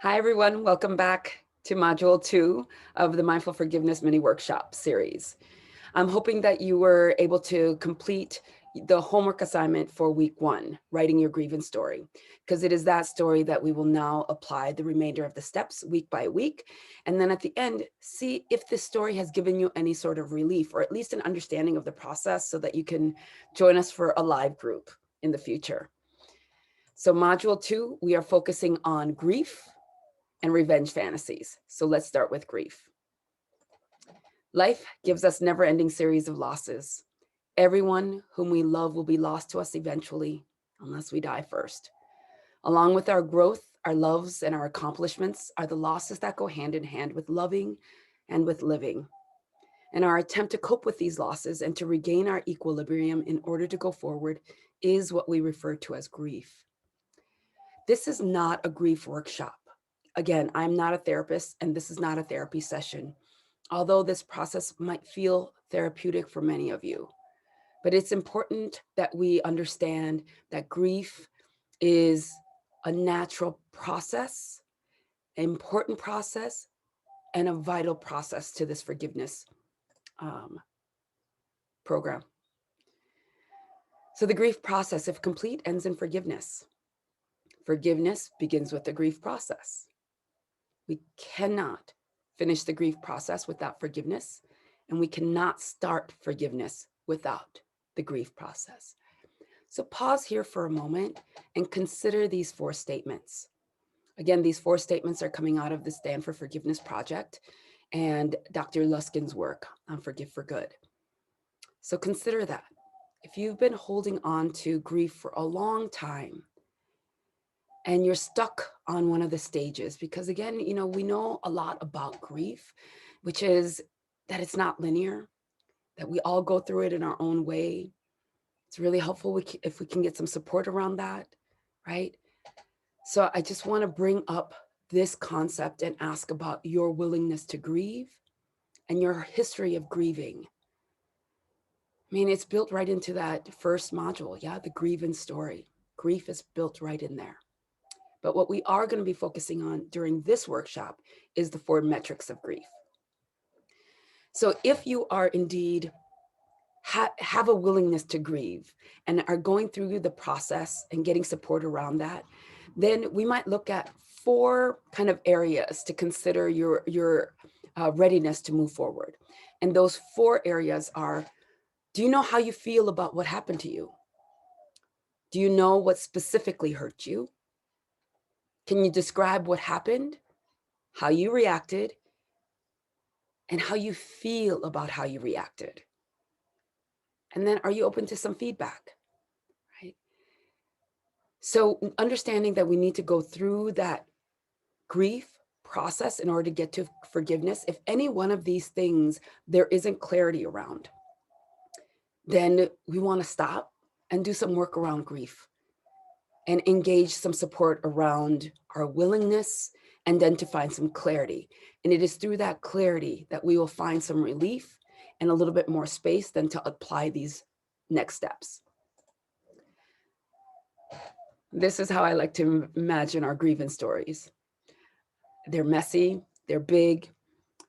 Hi, everyone. Welcome back to Module 2 of the Mindful Forgiveness Mini Workshop series. I'm hoping that you were able to complete the homework assignment for week 1, writing your grievance story, because it is that story that we will now apply the remainder of the steps week by week. And then at the end, see if this story has given you any sort of relief or at least an understanding of the process so that you can join us for a live group in the future. So Module 2, we are focusing on grief and revenge fantasies. So let's start with grief. Life gives us never-ending series of losses. Everyone whom we love will be lost to us eventually, unless we die first. Along with our growth, our loves, and our accomplishments are the losses that go hand in hand with loving and with living. And our attempt to cope with these losses and to regain our equilibrium in order to go forward is what we refer to as grief. This is not a grief workshop. Again, I'm not a therapist, and this is not a therapy session, although this process might feel therapeutic for many of you. But it's important that we understand that grief is a natural process, an important process, and a vital process to this forgiveness program. So the grief process, if complete, ends in forgiveness. Forgiveness begins with the grief process. We cannot finish the grief process without forgiveness, and we cannot start forgiveness without the grief process. So pause here for a moment and consider these 4 statements. Again, these 4 statements are coming out of the Stanford Forgiveness Project and Dr. Luskin's work on Forgive for Good. So consider that. If you've been holding on to grief for a long time, and you're stuck on one of the stages, because again, we know a lot about grief, which is that it's not linear, that we all go through it in our own way. It's really helpful if we can get some support around that, right? So I just want to bring up this concept and ask about your willingness to grieve and your history of grieving. I mean, it's built right into that first module, the grievance story. Grief is built right in there. But what we are going to be focusing on during this workshop is the 4 metrics of grief. So if you are indeed have a willingness to grieve and are going through the process and getting support around that, then we might look at 4 kind of areas to consider your readiness to move forward. And those 4 areas are, do you know how you feel about what happened to you? Do you know what specifically hurt you? Can you describe what happened, how you reacted, and how you feel about how you reacted? And then are you open to some feedback, right? So understanding that we need to go through that grief process in order to get to forgiveness. If any one of these things there isn't clarity around, then we want to stop and do some work around grief and engage some support around our willingness and then to find some clarity. And it is through that clarity that we will find some relief and a little bit more space then to apply these next steps. This is how I like to imagine our grievance stories. They're messy, they're big.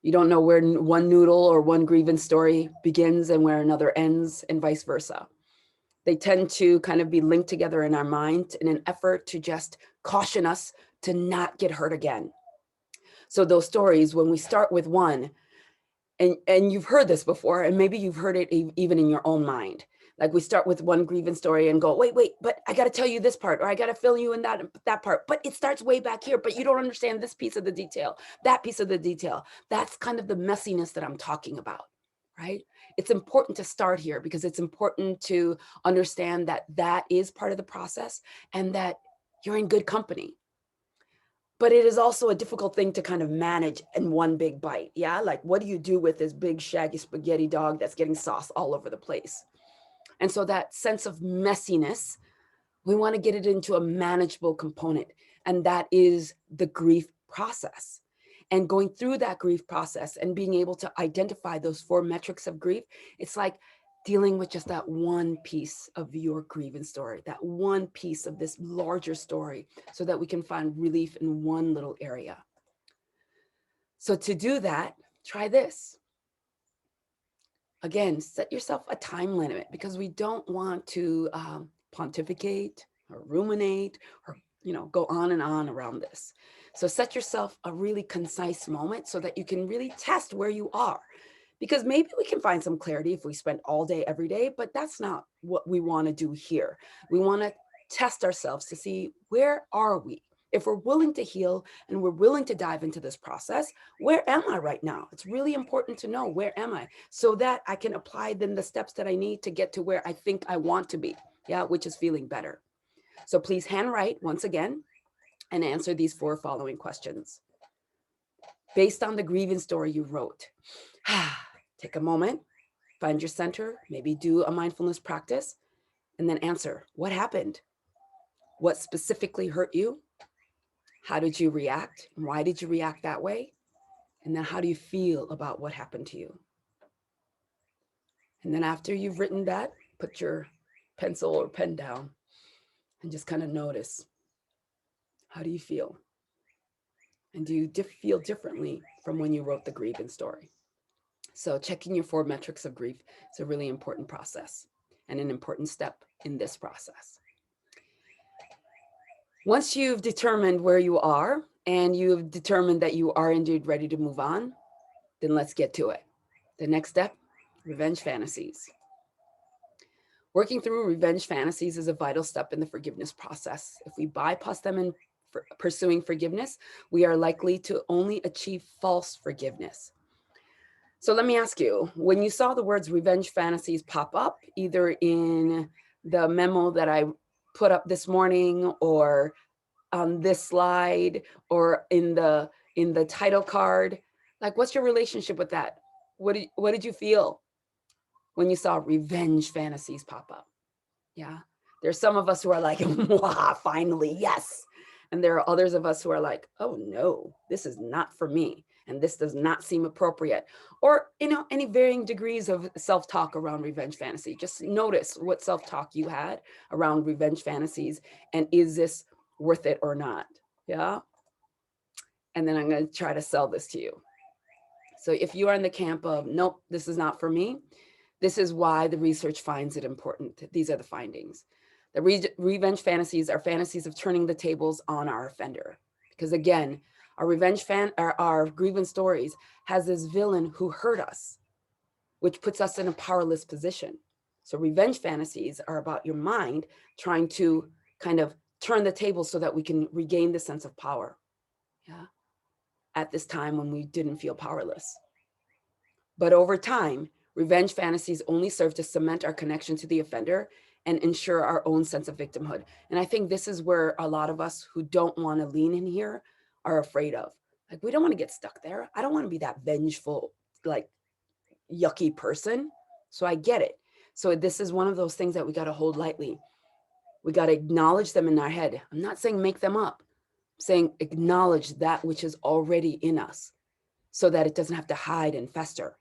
You don't know where one noodle or one grievance story begins and where another ends, and vice versa. They tend to kind of be linked together in our mind in an effort to just caution us to not get hurt again. So those stories, when we start with one, and you've heard this before, and maybe you've heard it even in your own mind. Like we start with one grievance story and go, wait, but I got to tell you this part, or I got to fill you in that part, but it starts way back here, but you don't understand this piece of the detail, that piece of the detail. That's kind of the messiness that I'm talking about, right? It's important to start here because it's important to understand that that is part of the process and that you're in good company. But it is also a difficult thing to kind of manage in one big bite. Yeah. Like, what do you do with this big shaggy spaghetti dog that's getting sauce all over the place? And so that sense of messiness, we want to get it into a manageable component. And that is the grief process. And going through that grief process and being able to identify those 4 metrics of grief, it's like dealing with just that one piece of your grievance story, that one piece of this larger story, so that we can find relief in one little area. So to do that, try this. Again, set yourself a time limit, because we don't want to pontificate or ruminate or go on and on around this. So set yourself a really concise moment so that you can really test where you are. Because maybe we can find some clarity if we spend all day every day, but that's not what we want to do here. We want to test ourselves to see, where are we? If we're willing to heal and we're willing to dive into this process, where am I right now? It's really important to know, where am I, so that I can apply then the steps that I need to get to where I think I want to be, which is feeling better. So please handwrite once again and answer these 4 following questions. Based on the grievance story you wrote, take a moment, find your center, maybe do a mindfulness practice, and then answer, what happened? What specifically hurt you? How did you react? Why did you react that way? And then how do you feel about what happened to you? And then after you've written that, put your pencil or pen down and just kind of notice, how do you feel? And do you feel differently from when you wrote the grievance story? So checking your 4 metrics of grief is a really important process and an important step in this process. Once you've determined where you are and you've determined that you are indeed ready to move on, then let's get to it. The next step, revenge fantasies. Working through revenge fantasies is a vital step in the forgiveness process. If we bypass them in pursuing forgiveness, we are likely to only achieve false forgiveness. So let me ask you, when you saw the words revenge fantasies pop up, either in the memo that I put up this morning, or on this slide, or in the title card, like, what's your relationship with that? What did you feel when you saw revenge fantasies pop up? Yeah. There's some of us who are like, wow, finally, yes. And there are others of us who are like, oh no, this is not for me. And this does not seem appropriate. Or, any varying degrees of self-talk around revenge fantasy. Just notice what self-talk you had around revenge fantasies. And is this worth it or not? Yeah. And then I'm going to try to sell this to you. So if you are in the camp of, nope, this is not for me, this is why the research finds it important. These are the findings. The revenge fantasies are fantasies of turning the tables on our offender. Because again, our grievance stories has this villain who hurt us, which puts us in a powerless position. So revenge fantasies are about your mind trying to kind of turn the tables so that we can regain the sense of power. Yeah. At this time when we didn't feel powerless. But over time, revenge fantasies only serve to cement our connection to the offender and ensure our own sense of victimhood. And I think this is where a lot of us who don't want to lean in here are afraid of. Like, we don't want to get stuck there. I don't want to be that vengeful, like, yucky person. So I get it. So this is one of those things that we got to hold lightly. We got to acknowledge them in our head. I'm not saying make them up. I'm saying acknowledge that which is already in us so that it doesn't have to hide and fester.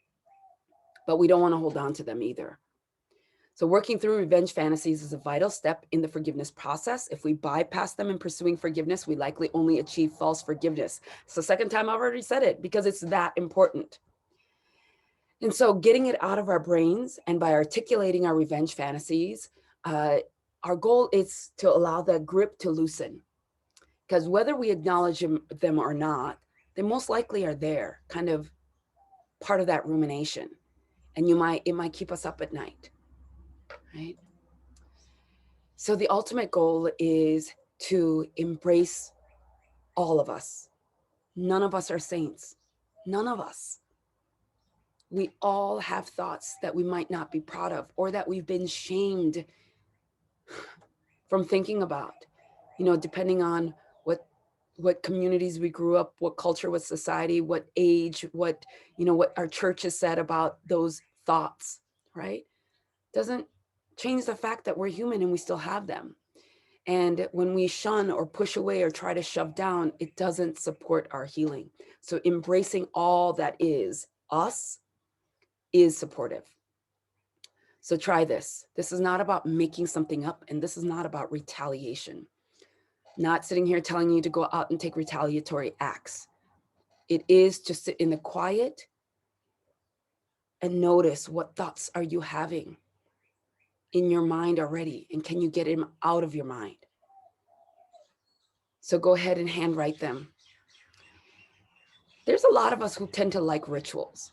But we don't want to hold on to them either. So working through revenge fantasies is a vital step in the forgiveness process. If we bypass them in pursuing forgiveness, we likely only achieve false forgiveness. It's the second time I've already said it because it's that important. And so getting it out of our brains and by articulating our revenge fantasies, our goal is to allow the grip to loosen. Because whether we acknowledge them or not, they most likely are there, kind of part of that rumination. And it might keep us up at night, right? So the ultimate goal is to embrace all of us. None of us are saints. None of us. We all have thoughts that we might not be proud of or that we've been shamed from thinking about, depending on what communities we grew up, what culture, what society, what age, what our church has said about those thoughts, right? Doesn't change the fact that we're human and we still have them. And when we shun or push away or try to shove down, it doesn't support our healing. So embracing all that is us is supportive. So try this. This is not about making something up, and this is not about retaliation. Not sitting here telling you to go out and take retaliatory acts. It is just sit in the quiet and notice, what thoughts are you having in your mind already, and can you get them out of your mind? So go ahead and handwrite them. There's a lot of us who tend to like rituals,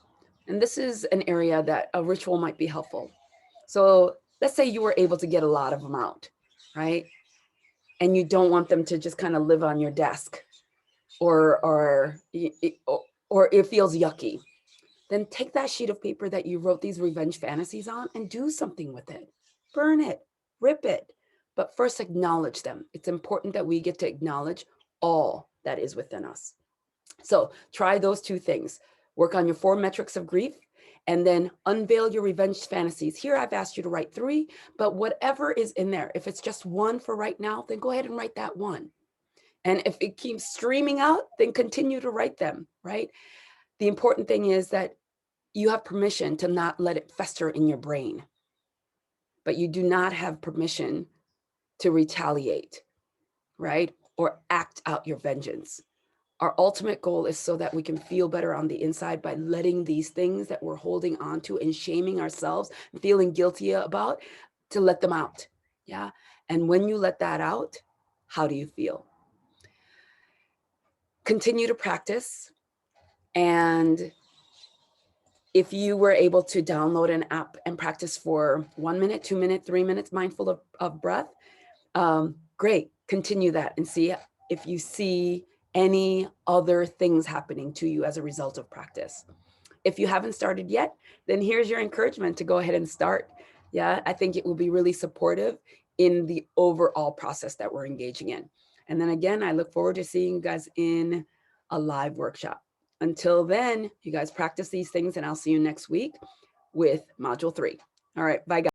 and this is an area that a ritual might be helpful. So let's say you were able to get a lot of them out, right? And you don't want them to just kind of live on your desk, or it feels yucky. Then take that sheet of paper that you wrote these revenge fantasies on and do something with it. Burn it, rip it, but first acknowledge them. It's important that we get to acknowledge all that is within us. So try those two things. Work on your 4 metrics of grief, and then unveil your revenge fantasies. Here I've asked you to write 3, but whatever is in there, if it's just 1 for right now, then go ahead and write that 1. And if it keeps streaming out, then continue to write them, right? The important thing is that you have permission to not let it fester in your brain, but you do not have permission to retaliate, right? Or act out your vengeance. Our ultimate goal is so that we can feel better on the inside by letting these things that we're holding on to and shaming ourselves, feeling guilty about, to let them out. Yeah. And when you let that out, how do you feel? Continue to practice. And if you were able to download an app and practice for 1 minute, 2 minutes, 3 minutes, mindful of breath, great. Continue that and see if you see any other things happening to you as a result of practice. If you haven't started yet, then here's your encouragement to go ahead and start. Yeah, I think it will be really supportive in the overall process that we're engaging in. And then again, I look forward to seeing you guys in a live workshop. Until then, you guys practice these things, and I'll see you next week with module 3. All right, bye guys.